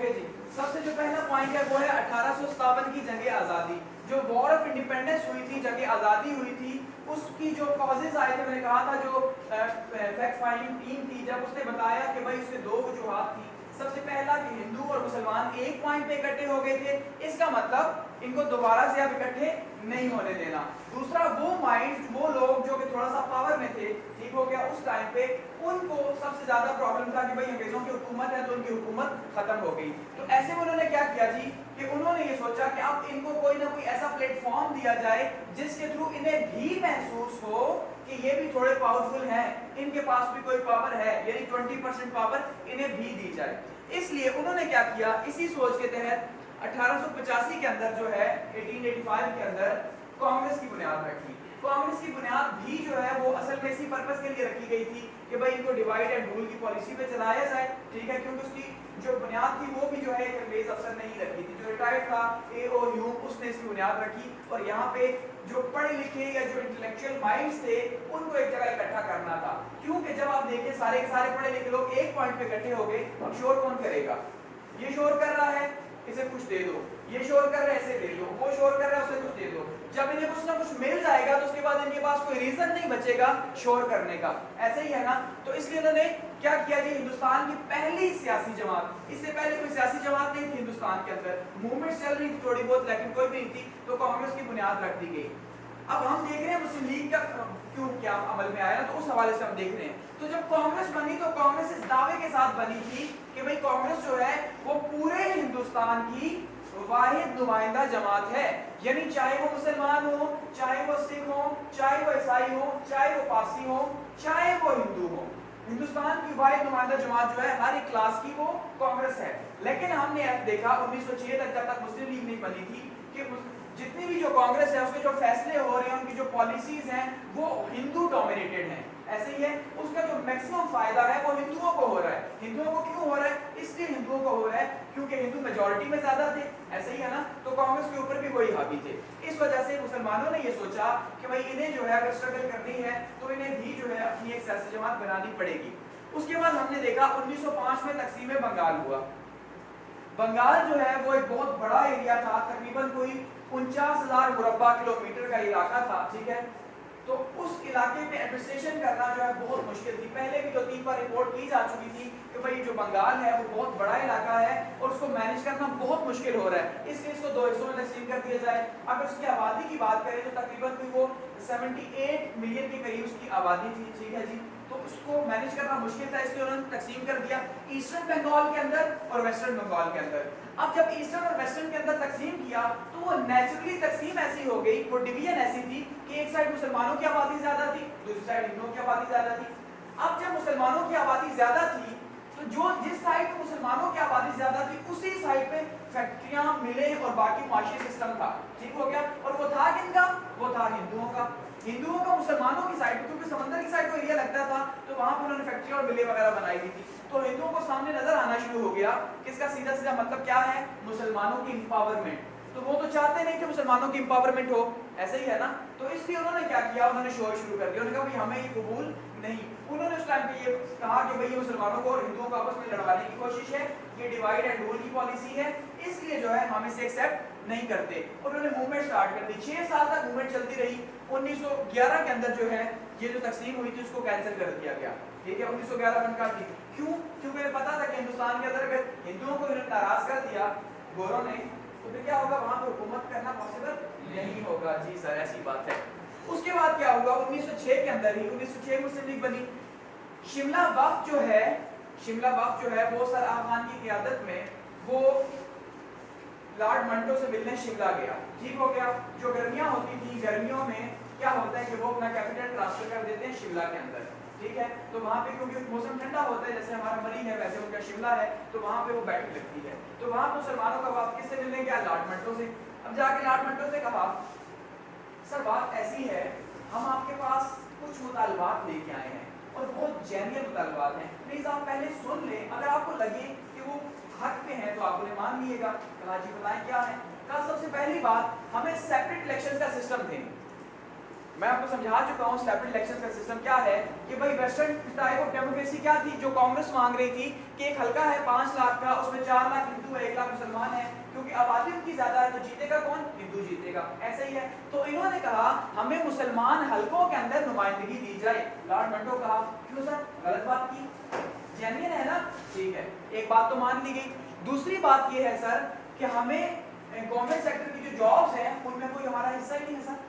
Okay जी, सबसे जो पहला पॉइंट है वो है 1857 की जंग आज़ादी, जो वॉर ऑफ इंडिपेंडेंस हुई थी, जंग आज़ादी हुई थी, उसकी जो कॉजेज आए थे, मैंने कहा था जो फैक्ट फाइंडिंग टीम थी, जब उसने बताया कि भाई उसके दो वजूहात थी। सबसे पहला कि हिंदू और मुसलमान एक पॉइंट पे इकट्ठे हो गए थे, इसका मतलब इनको दोबारा से अब इकट्ठे नहीं होने देना। दूसरा, वो माइंड्स, वो लोग जो कि थोड़ा सा पावर में थे, ठीक हो गया, उस टाइम पे उनको सबसे ज्यादा प्रॉब्लम था कि भाई अंग्रेजों की हुकूमत है तो उनकी हुकूमत खत्म हो गई। तो ऐसे में उन्होंने क्या किया जी कि उन्होंने ये सोचा कि अब इनको कोई ना कोई ऐसा प्लेटफॉर्म दिया जाए जिसके थ्रू इन्हें भी महसूस हो कि ये भी थोड़े पावरफुल हैं, इनके पास भी कोई पावर है, यानी 20% पावर इन्हें भी दी जाए। इसलिए उन्होंने क्या किया, इसी सोच के तहत 1885 के अंदर जो है 1885 के अंदर कांग्रेस की बुनियाद रखी। कांग्रेस की बुनियाद भी जो है वो असल में इसी पर्पस के लिए रखी गई थी कि भाई इनको डिवाइड एंड रूल की पॉलिसी पे चलाया जाए, ठीक है, क्योंकि उसकी जो बुनियाद थी वो भी जो है एक अंग्रेज अफसर नहीं रखी थी, जो रिटायर्ड था A.O. ह्यूम, उसने इसकी बुनियाद रखी। और यहाँ पे जो पढ़े लिखे या जो इंटेलेक्चुअल माइंड्स थे उनको एक जगह इकट्ठा करना था, क्योंकि जब आप देखें सारे के सारे पढ़े लिखे लोग एक पॉइंट पे इकट्ठे हो गए, अब शोर कौन करेगा? ये शोर कर रहा है, इसे कुछ दे दो, ये शोर कर रहा है, इसे दे दो, वो शोर कर रहा है, उसे कुछ दे दो। जब इन्हें कुछ ना कुछ मिल जाएगा तो उसके बाद इनके पास कोई रीजन नहीं बचेगा शोर करने का, ऐसे ही है ना। तो इसलिए उन्होंने क्या किया जी, हिंदुस्तान की पहली सियासी जमात, इससे पहले कोई सियासी जमात नहीं थी हिंदुस्तान के अंदर, मूवमेंट चल रही थी थोड़ी बहुत लेकिन कोई भी नहीं थी, तो कांग्रेस की बुनियाद रख दी गई। अब हम देख रहे हैं मुस्लिम लीग का क्यों क्या अमल में आया, तो उस हवाले से हम देख रहे हैं। तो जब कांग्रेस बनी तो कांग्रेस इस दावे के साथ बनी थी कि भाई कांग्रेस जो है वो पूरे हिंदुस्तान की वाहिद नुमाइंदा जमात है, यानी चाहे वो मुसलमान हो, चाहे वो सिख हो, चाहे वो ईसाई हो, चाहे वो पारसी हो, चाहे वो हिंदू हो, हिंदुस्तान की वाहिद नुमाइंदा जमात जो है हर एक क्लास की वो कांग्रेस है। लेकिन हमने देखा 1906 तक, जब तक मुस्लिम लीग नहीं बनी थी, कि जितनी भी जो कांग्रेस है उसके जो फैसले हो रहे हैं, उनकी जो पॉलिसीज हैं वो हिंदू डोमिनेटेड हैं, ऐसे ही है। उसका जो मैक्सिमम फायदा है वो हिंदुओं को हो रहा है। हिंदुओं को क्यों हो रहा है? इसलिए हिंदुओं को हो रहा है क्योंकि हिंदू मेजॉरिटी में ज्यादा थे, ऐसे ही है ना, तो कांग्रेस के ऊपर भी वही हावी थे। इस वजह से मुसलमानों ने ये सोचा कि भाई इन्हें जो है अगर स्ट्रगल करनी है तो इन्हें भी जो है अपनी एक सियासी जमात बनानी पड़ेगी। उसके बाद हमने देखा 1905 में तकसीम बंगाल हुआ। बंगाल जो है वो एक बहुत बड़ा एरिया था, तकरीबन कोई 49,000 मुरब्बा किलोमीटर का इलाका था, ठीक है। तो उस इलाके में एडमिनिस्ट्रेशन करना जो है बहुत मुश्किल थी। पहले भी 2-3 बार रिपोर्ट की जा चुकी थी कि भाई जो बंगाल है वो बहुत बड़ा इलाका है और उसको मैनेज करना बहुत मुश्किल हो रहा है, इसलिए इसको 2 हिस्सों में तकसीम कर दिया जाए। अगर उसकी आबादी की बात करें तो तकरीबन कोई वो 78 मिलियन के करीब उसकी आबादी थी, ठीक है जी। तो उसको मैनेज करना मुश्किल था, इसलिए उन्होंने तकसीम कर दिया ईस्टर्न बंगाल के अंदर और वेस्टर्न बंगाल के अंदर। अब जब ईस्टर्न और वेस्टर्न के अंदर तकसीम किया तो वो नेचुरली तकसीम ऐसी हो गई, वो डिवीजन ऐसी थी कि एक साइड मुसलमानों की आबादी ज्यादा थी, दूसरी साइड हिंदुओं की आबादी ज्यादा थी। अब जब मुसलमानों की आबादी ज्यादा थी तो जो जिस साइड पे मुसलमानों की आबादी ज्यादा थी उसी साइड पे फैक्ट्रियां, मिलें और बाकी माशी सिस्टम था, ठीक हो गया। और वो था किनका? वो था हिंदुओं का। हिंदुओं का मुसलमानों की साइड, क्योंकि समंदर की साइड को एरिया लगता था तो वहां पर उन्होंने फैक्ट्री और मिलें वगैरह बनाई हुई थी। तो हिंदुओं को सामने नजर आना शुरू हो गया कि इसका सीधा सीधा मतलब क्या है? मुसलमानों की इंपावरमेंट। तो वो तो चाहते नहीं कि मुसलमानों की इंपावरमेंट हो, ऐसे ही है ना। तो इसलिए उन्होंने क्या किया, उन्होंने शोर शुरू कर दिया, उन्होंने कहा भाई हमें ये कबूल नहीं। उन्होंने उस टाइम पे ये कहा कि भाई ये मुसलमानों को और हिंदुओं को आपस में लड़वाने की कोशिश है, ये डिवाइड एंड रूल की पॉलिसी है, इसलिए जो है हम इसे एक्सेप्ट नहीं करते। और उन्होंने मूवमेंट स्टार्ट कर दी। 6 साल तक मूवमेंट चलती रही। 1911 के अंदर जो है ये जो तकसीम हुई थी उसको कैंसिल कर दिया गया, ठीक है। 1911 बनकर थी, क्यों? क्योंकि उन्हें पता था कि हिंदुस्तान के अंदर अगर हिंदुओं को इन्होंने नाराज कर दिया गोरों ने, तो फिर क्या होगा, वहां पर हुकूमत करना पॉसिबल नहीं होगा। जी सर, ऐसी बात है। उसके बाद क्या हुआ, 1906 के अंदर ही 1906 मुस्लिम लीग बनी। शिमला वफ्द जो है, शिमला वफ्द जो है वो सर आगा खान की क़यादत में वो लॉर्ड मंटो से मिलने शिमला गया, ठीक हो गया। जो गर्मियां होती थी, गर्मियों में क्या होता है कि वो अपना कैपिटल ट्रांसफर कर देते हैं शिमला के अंदर, ठीक है। तो वहां पे क्योंकि मौसम ठंडा होता है, जैसे हमारा मरी है वैसे उनका शिमला है, तो वहां पे वो बैठक लगती है। तो वहां मुसलमानों का वफ्द किससे मिलने गया? लॉर्ड मंटो से। अब जाके लॉर्ड मंटो से कहा सर बात ऐसी है, हम आपके पास कुछ मुतालबात लेके आए हैं और बहुत जेन्युइन मुतालबात हैं, प्लीज आप पहले सुन लें, अगर आपको लगे कि वो हक पे हैं तो आप उन्हें मान लीजिएगा। कहा जी बताएं क्या है? कहा सबसे पहली बात, हमें सेपरेट इलेक्शन का सिस्टम दें। मैं आपको समझा चुका हूँ सेपरेट इलेक्शन का सिस्टम क्या है कि भाई वेस्टर्न टाइप ऑफ डेमोक्रेसी क्या थी जो कांग्रेस मांग रही थी कि एक हल्का है 5 लाख का, उसमें 4 लाख हिंदू है, 1 लाख मुसलमान है, क्योंकि आबादी उनकी ज्यादा है तो जीतेगा कौन? हिंदू जीतेगा। ऐसे ही है। तो इन्होंने कहा हमें मुसलमान हल्कों के अंदर नुमाइंदगी दी जाए। लॉर्ड मंटो कहा क्यों सर, गलत बात की, जेन्युइन है ना, ठीक है, एक बात तो मान ली गई। दूसरी बात ये है सर कि हमें गवर्नमेंट सेक्टर की जो जॉब्स हैं उनमें कोई हमारा हिस्सा ही नहीं है सर,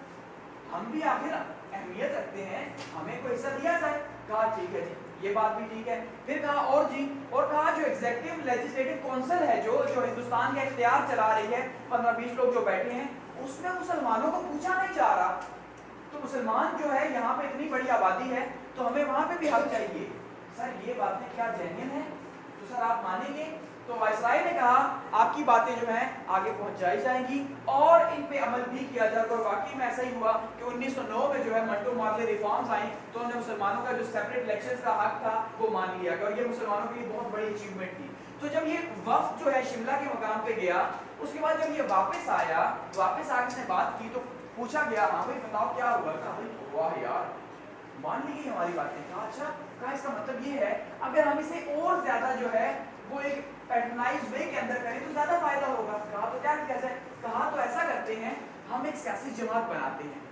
हम भी आखिर अहमियत रखते हैं, हमें कोई हिस्सा दिया जाए। कहा ठीक है जी, ये बात भी ठीक है। फिर कहा और जी, और कहा जो एग्जीक्यूटिव लेजिस्लेटिव काउंसिल है जो हिंदुस्तान का इख्तियार चला रही है, 15-20 लोग जो बैठे हैं, उसमें मुसलमानों को पूछा नहीं जा रहा। तो मुसलमान जो है यहाँ पे इतनी बड़ी आबादी है तो हमें वहाँ पे भी हक चाहिए। सर ये बातें क्या जेन्युइन है? तो सर आप मानेंगे? तो वायसराय ने कहा आपकी बातें जो हैं आगे पहुंचाई जाएंगी और इन पे अमल भी किया जाएगा। और वाकई में ऐसा ही हुआ कि 1909 में जो है मंटो मार्ले रिफॉर्म्स आई तो उन्होंने मुसलमानों का जो सेपरेट इलेक्शंस का हक था वो मान लिया गया और ये मुसलमानों के लिए बहुत बड़ी अचीवमेंट थी। तो जब ये वफ्द जो है शिमला के मकाम पे गया, उसके बाद जब ये वापस आया, वापस आके इसने बात की तो पूछा गया हाँ भाई बताओ क्या हुआ? कहा भाई वाह यार, मान ली गई हमारी बातें। कहा अच्छा, कहा इसका मतलब ये है अगर हम इसे और ज्यादा जो है वो एक पैटर्नाइज वे के अंदर करें तो ज्यादा फायदा होगा। कहा तो क्या कैसे? कहा तो ऐसा करते हैं, हम एक सियासी जमात बनाते हैं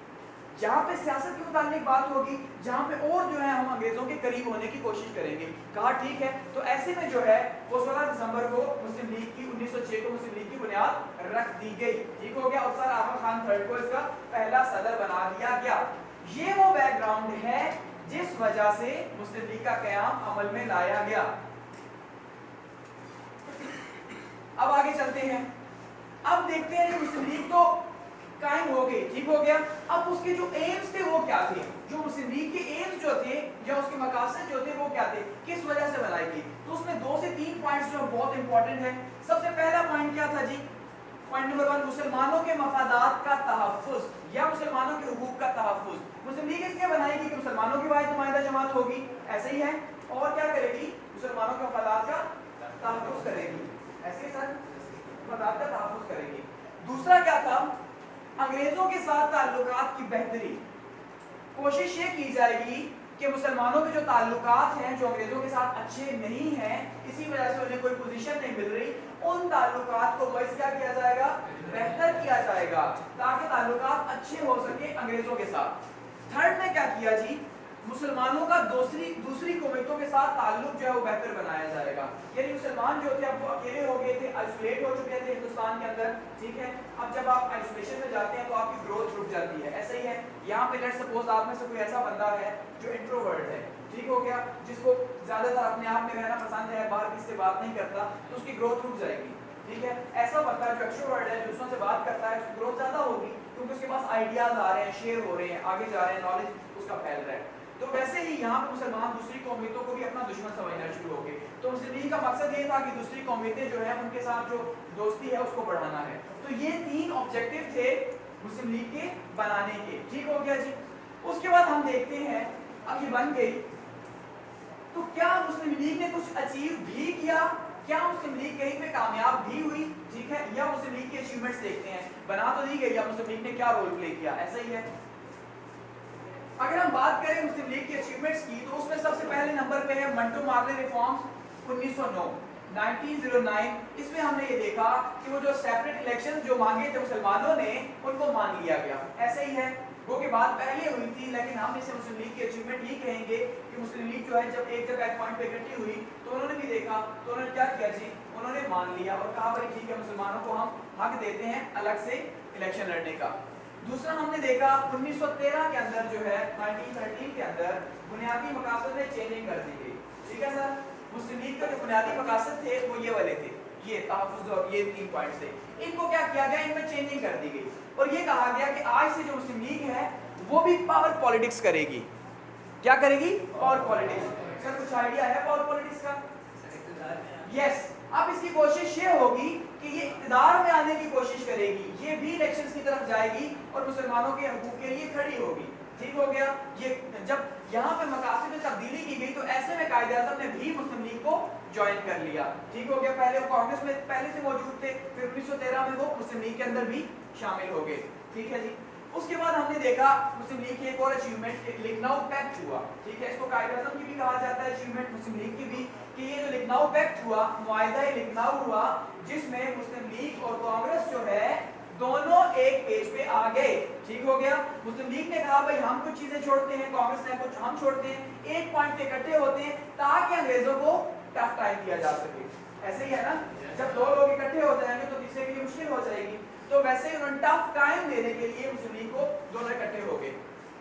जहाँ पे सियासत के मुताबिक बात होगी, जहाँ पे और जो है हम अंग्रेजों के करीब होने की कोशिश करेंगे। कहा ठीक है। तो ऐसे में जो है वो 16 दिसंबर को मुस्लिम लीग की 1906 को मुस्लिम लीग की बुनियाद रख दी गई। ठीक हो गया। और सर आगा खान III को इसका पहला सदर बना दिया गया। ये वो बैकग्राउंड है जिस वजह से मुस्लिम लीग का कयाम अमल में लाया गया। अब आगे चलते हैं। अब देखते हैं कि मुस्लिम लीग तो कायम हो गई, ठीक हो गया। अब उसके जो एम्स थे वो क्या थे? जो मुस्लिम लीग के एम्स जो थे या उसके मकासद जो थे वो क्या थे, किस वजह से बनाई गई? तो उसमें 2 से 3 पॉइंट्स जो बहुत इंपॉर्टेंट है। सबसे पहला पॉइंट क्या था जी? पॉइंट नंबर 1, मुसलमानों के मफादात का तहफ्फुज या मुसलमानों के हुकूक का तहफ्फुज। मुस्लिम लीग इसलिए बनाएगी कि मुसलमानों की वाहिद नुमाइंदा जमात होगी, ऐसे ही है, और क्या करेगी? मुसलमानों के मफादात का तहफ्फुज करेगी, ऐसे सर मफादात का तहफ्फुज करेगी। दूसरा क्या था? अंग्रेजों के साथ ताल्लुकात की बेहतरी। कोशिश ये की जाएगी कि मुसलमानों के जो ताल्लुकात हैं जो अंग्रेजों के साथ अच्छे नहीं हैं, इसी वजह से उन्हें कोई पोजीशन नहीं मिल रही, उन ताल्लुकात को बस क्या किया जाएगा? बेहतर किया जाएगा ताकि ताल्लुकात अच्छे हो सके अंग्रेजों के साथ। थर्ड में क्या किया जी? मुसलमानों का दूसरी कौमियतों के साथ ताल्लुक जो है वो बेहतर बनाया जाएगा। यानी मुसलमान जो थे अब वो अकेले हो गए थे, आइसोलेट हो चुके थे हिंदुस्तान के अंदर, ठीक है। अब जब आप आइसोलेशन में जाते हैं तो आपकी ग्रोथ रुक जाती है, ऐसा ही है। यहाँ पे लेट्स सपोज आप में से कोई ऐसा बंदा है जो इंट्रोवर्ट है, ठीक हो गया, जिसको ज्यादातर अपने आप में रहना पसंद है, बाहर किसी से बात नहीं करता, तो उसकी ग्रोथ रुक जाएगी, ठीक है। ऐसा बंदा जो एक्सट्रोवर्ट है, दूसरों से बात करता है, उसकी ग्रोथ ज्यादा होगी क्योंकि उसके पास आइडियाज आ रहे हैं, शेयर हो रहे हैं, आगे जा रहे हैं, नॉलेज उसका फैल रहा है। तो वैसे ही यहाँ पे मुसलमान दूसरी कौमियतों को भी अपना दुश्मन समझना शुरू हो गए। तो मुस्लिम लीग का मकसद ये था कि दूसरी कौमियतें जो है उनके साथ जो दोस्ती है उसको बढ़ाना है। तो ये 3 ऑब्जेक्टिव थे मुस्लिम लीग के बनाने के, ठीक हो गया जी। उसके बाद हम देखते हैं अब ये बन गई, तो क्या मुस्लिम लीग ने कुछ अचीव भी किया? क्या मुस्लिम लीग कहीं पे कामयाब भी हुई? ठीक है, या मुस्लिम लीग के अचीवमेंट्स देखते हैं। बना तो दी गई, या मुस्लिम लीग ने क्या रोल प्ले किया, ऐसा ही है। अगर हम बात करें मुस्लिम लीग के अचीवमेंट्स की तो उसमें सबसे पहले नंबर पे है मंटो मार्ले रिफॉर्म्स 1909। इसमें हमने ये देखा कि वो जो सेपरेट इलेक्शन जो मांगे थे मुसलमानों ने उनको मान लिया गया, ऐसे ही है। वो के बाद पहले हुई थी, लेकिन हम इसे मुस्लिम लीग की अचीवमेंट ही कहेंगे कि मुस्लिम लीग जो है जब एक जगह एक पॉइंट पे इकट्ठी हुई तो उन्होंने भी देखा, तो उन्होंने क्या किया जी? उन्होंने मान लिया और कहा भाई ठीक है, मुसलमानों को हम हक देते हैं अलग से इलेक्शन लड़ने का। दूसरा हमने देखा 1913 के अंदर जो है 1913 के अंदर बुनियादी मकासद में चेंजिंग कर दी गई, ठीक है सर। मुस्लिम लीग का जो बुनियादी मकासद थे वो ये वाले थे, ये तहफ्फुज़ और ये 3 पॉइंट्स थे। इनको क्या किया गया? इनमें चेंजिंग कर दी गई और ये कहा गया कि आज से जो मुस्लिम लीग है वो भी पावर पॉलिटिक्स करेगी। क्या करेगी? Power politics. सर कुछ आइडिया है पावर पॉलिटिक्स का? यस। अब इसकी कोशिश ये होगी कि ये इक़्तिदार में आने की कोशिश करेगी, ये भी इलेक्शंस की तरफ जाएगी और मुसलमानों के हकूक़ के लिए खड़ी होगी, ठीक हो गया। ये जब यहाँ पे मकासद में तब्दीली की गई तो ऐसे में कायदे-आज़म ने भी मुस्लिम लीग को ज्वाइन कर लिया, ठीक हो गया। पहले वो कांग्रेस में पहले से मौजूद थे, फिर 1913 में वो मुस्लिम लीग के अंदर भी शामिल हो गए, ठीक है जी। اس کے بعد ہم نے دیکھا مسلم لیگ کی ایک اور اچیومنٹ لکھنؤ پیکٹ ہوا، ٹھیک ہے، اس کو قائد اعظم کی بھی کہا جاتا ہے اچیومنٹ مسلم لیگ کی بھی، کہ یہ جو لکھنؤ پیکٹ ہوا، معاہدہ لکھنؤ ہوا، جس میں مسلم لیگ اور کانگریس جو ہے دونوں ایک پیج پہ آ گئے، ٹھیک ہو گیا۔ مسلم لیگ نے کہا بھائی ہم کچھ چیزیں چھوڑتے ہیں، کانگریس نے کچھ ہم چھوڑتے ہیں، ایک پوائنٹ پہ اکٹھے ہوتے ہیں تاکہ انگریزوں کو ٹف ٹائم دیا جا سکے۔ ایسے ہی ہے نا، جب دو لوگ اکٹھے ہو جائیں گے تو تیسرے کے لیے مشکل ہو جائے گی، تو ویسے ہی انہوں نے ٹف ٹائم دینے کے لیے مسلم لیگ کو دونوں اکٹھے ہو گئے۔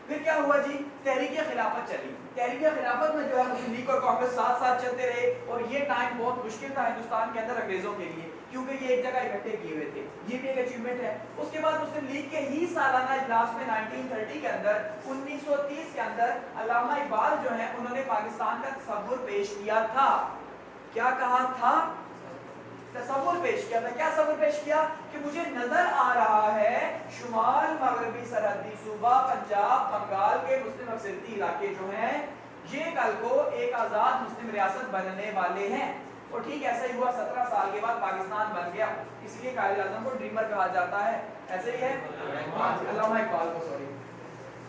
پھر کیا ہوا جی، تحریک خلافت چلی، تحریک خلافت میں جو ہے مسلم لیگ اور کانگریس ساتھ ساتھ چلتے رہے، اور یہ ٹائم بہت مشکل تھا ہندوستان کے اندر انگریزوں کے لیے، کیونکہ یہ ایک جگہ اکٹھے کیے ہوئے تھے، یہ بھی ایک اچیومنٹ ہے۔ اس کے بعد مسلم لیگ کے ہی سالانہ اجلاس میں 1930 کے اندر 1930 کے اندر علامہ اقبال جو ہیں انہوں نے پاکستان کا تصور پیش کیا تھا۔ کیا کہا تھا؟ تصور پیش کیا تھا۔ کیا تصور پیش کیا؟ کہ مجھے نظر آ رہا ہے شمال مغربی سرحدی صوبہ پنجاب بنگال کے مسلم اکثریتی علاقے جو ہیں یہ کل کو ایک آزاد مسلم ریاست بننے والے ہیں، اور ٹھیک ایسا ہی ہوا، 17 سال کے بعد پاکستان بن گیا، اس لیے قائد اعظم کو ڈریمر کہا جاتا ہے، ایسے ہی ہے علامہ اقبال کو، سوری۔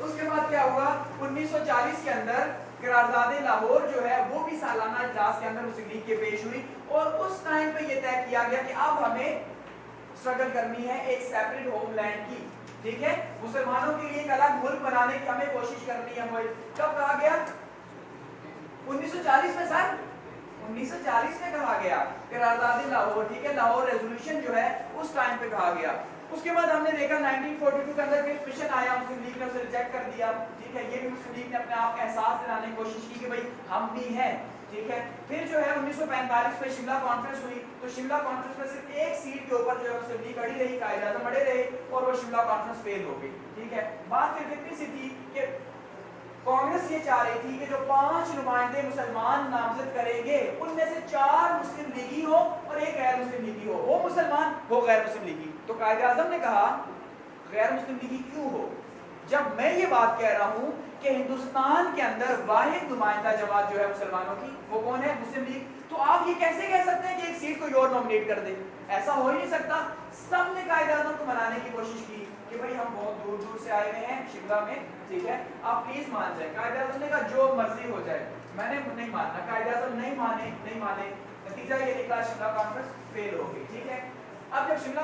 اس کے بعد کیا ہوا، 1940 کے اندر قرارداد لاہور جو ہے وہ بھی سالانہ اجلاس کے اندر مسلم لیگ کے پیش ہوئی، اور اس ٹائم پہ یہ طے کیا گیا کہ اب ہمیں اسٹرگل کرنی ہے ایک سیپریٹ ہوم لینڈ کی، ٹھیک ہے، مسلمانوں کے لیے ایک الگ ملک بنانے کی ہمیں کوشش کرنی ہے۔ کب کہا گیا؟ 1940 میں سر، 1940 میں کہا گیا قرارداد لاہور، ٹھیک ہے، لاہور ریزولوشن جو ہے اس ٹائم پہ کہا گیا۔ اس کے بعد ہم نے دیکھا 1942 کے اندر ایک مشن آیا، مسلم لیگ نے اسے ریجیکٹ کر دیا، ٹھیک ہے، یہ بھی مسلم لیگ نے اپنے آپ کا احساس دلانے کی کوشش کی کہ بھائی ہم بھی ہیں، ٹھیک ہے۔ پھر جو ہے 1945 میں شملہ کانفرنس ہوئی، تو شملہ کانفرنس میں صرف ایک سیٹ کے اوپر جو ہے مسلم لیگ اڑی رہی، قائد اعظم اڑے رہے، اور وہ شملہ کانفرنس فیل ہو گئی، ٹھیک ہے۔ بات پھر اتنی سی تھی کہ کانگریس یہ چاہ رہی تھی کہ جو 5 نمائندے مسلمان نامزد کریں گے ان میں سے 4 مسلم لیگی ہو اور ایک غیر مسلم لیگی ہو، وہ مسلمان وہ غیر مسلم لیگی۔ تو قائد اعظم نے کہا غیر مسلم لیگی کیوں ہو، جب میں یہ بات کہہ رہا ہوں کہ ہندوستان کے اندر واحد نمائندہ جماعت جو ہے مسلمانوں کی وہ کون ہے؟ مسلم لیگ، تو آپ یہ کیسے کہہ سکتے ہیں کہ ایک سیٹ کوئی اور نومینیٹ کر دے؟ ایسا ہو ہی نہیں سکتا۔ سب نے قائد اعظم کو منانے کی کوشش کی کہ بھائی ہم بہت دور دور سے آئے ہوئے ہیں شملہ میں، ٹھیک ہے، آپ پلیز مان جائیں۔ قائد اعظم نے کہا جو مرضی ہو جائے، میں نے نہیں ماننا۔ قائد اعظم نہیں مانے، نتیجہ یہ نکلا شملہ کانفرنس فیل ہو گئی، ٹھیک ہے۔ اب جب شملہ